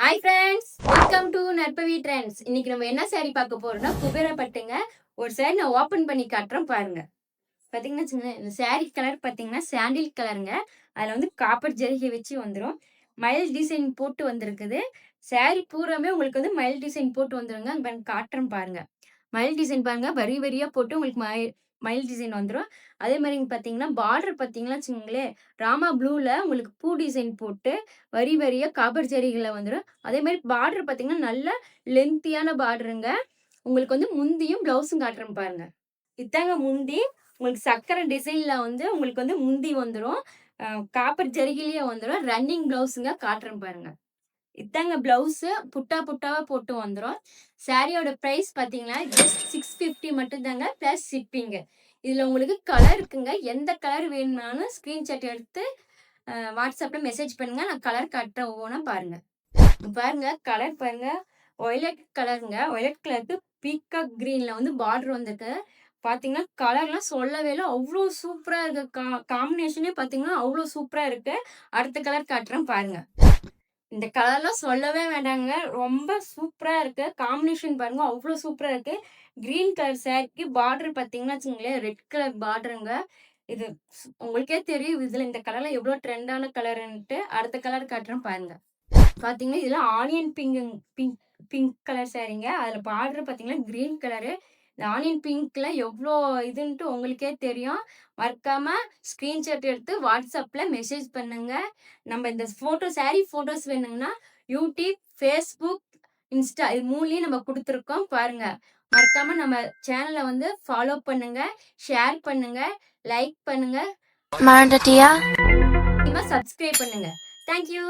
Hi friends, welcome to Narpavi trends. இன்னைக்கு நம்ம என்ன saree பார்க்க போறோம்னா குபேர பட்டுங்க. ஒரு saree நான் ஓபன் பண்ணி காட்டுறேன் பாருங்க. பாத்தீங்கன்னா வச்சுக்கோங்களேன், இந்த saree கலர் பாத்தீங்கன்னா சாண்டில் கலருங்க. அதுல வந்து காப்பர் ஜரிகை வச்சு வந்துரும். மயில் டிசைன் போட்டு வந்திருக்குது. saree பூராமே உங்களுக்கு வந்து மயில் டிசைன் போட்டு வந்துருங்க. அங்க காட்டுறேன் பாருங்க. மயில் டிசைன் பாருங்க, வரி வரியா போட்டு உங்களுக்கு மயில் டிசைன் வந்துரும். அதே மாதிரி இங்க பாத்தீங்கன்னா பார்டர் பாத்தீங்கன்னா வச்சுக்கோங்களேன், ராமா ப்ளூல உங்களுக்கு பூ டிசைன் போட்டு வரி வரியா காப்பர் ஜரிகைல வந்துரும். அதே மாதிரி பார்டர் பாத்தீங்கன்னா நல்ல லென்த்தியான பார்டருங்க. உங்களுக்கு வந்து முந்தியும் பிளவுஸும் காட்டுறேன் பாருங்க. இதாங்க முந்தி. உங்களுக்கு சக்கரை டிசைன்ல வந்து உங்களுக்கு வந்து முந்தி வந்துரும். காப்பர் ஜரிகைலயே வந்துரும். ரன்னிங் பிளவுஸுங்க காட்டுறேன் பாருங்க. இதாங்க பிளவுஸு. புட்டா புட்டாவா போட்டு வந்துரும். சாரியோட பிரைஸ் பாத்தீங்கன்னா ஜஸ்ட் 650 மட்டும் தாங்க பிளஸ் ஷிப்பிங். இதுல உங்களுக்கு கலர் இருக்குங்க. எந்த கலர் வேணும்னாலும் ஸ்கிரீன்ஷாட் எடுத்து வாட்ஸ்அப்ல மெசேஜ் பண்ணுங்க. நான் கலர் காட்டுறேன், ஒவ்வொன்றா பாருங்க. பாருங்க கலர் பாருங்க. வயலட் கலருங்க. வயலட் கலருக்கு பீகாக் கிரீன்ல வந்து பார்டர் வந்திருக்கு. பாத்தீங்கன்னா கலர்லாம் சொல்லவே இல்ல. அவ்வளோ சூப்பரா இருக்கு. காம்பினேஷனே பாத்தீங்கன்னா அவ்வளோ சூப்பரா இருக்கு. அடுத்த கலர் காட்டுறேன் பாருங்க. இந்த கலர்லாம் சொல்லவே வேண்டாங்க. ரொம்ப சூப்பரா இருக்கு. காம்பினேஷன் பாருங்க அவ்ளோ சூப்பரா இருக்கு. கிரீன் கலர் சாரிக்கு பார்டர் பார்த்தீங்கன்னா வச்சுக்கோங்களேன், ரெட் கலர் பார்டருங்க. இது உங்களுக்கே தெரியும் இதுல இந்த கலர்ல எவ்ளோ ட்ரெண்டான கலருன்ட்டு. அடுத்த கலர் காட்டுறேன் பாருங்க. பார்த்தீங்கன்னா, இதுல ஆனியன் பிங்க் பிங்க் கலர் சாரீங்க. அதுல பார்டர் பார்த்தீங்கன்னா கிரீன் கலரு. இந்த ஆனியன் பிங்க்ல எவ்ளோ இதுன்ட்டு உங்களுக்கே தெரியும். மறக்காம ஸ்கிரீன்ஷாட் எடுத்து வாட்ஸ்அப்ல மெசேஜ் பண்ணுங்க. நம்ம இந்த சாரீ ஃபோட்டோஸ் வேணுங்கன்னா, யூடியூப், Facebook, இன்ஸ்டா இது 3லயும் நம்ம குடுத்துருக்கோம் பாருங்க. மறக்காம நம்ம சேனல வந்து ஃபாலோ பண்ணுங்க, ஷேர் பண்ணுங்க, லைக் பண்ணுங்க. மறந்துட்டியா? சப்ஸ்கிரைப் பண்ணுங்க. Thank you.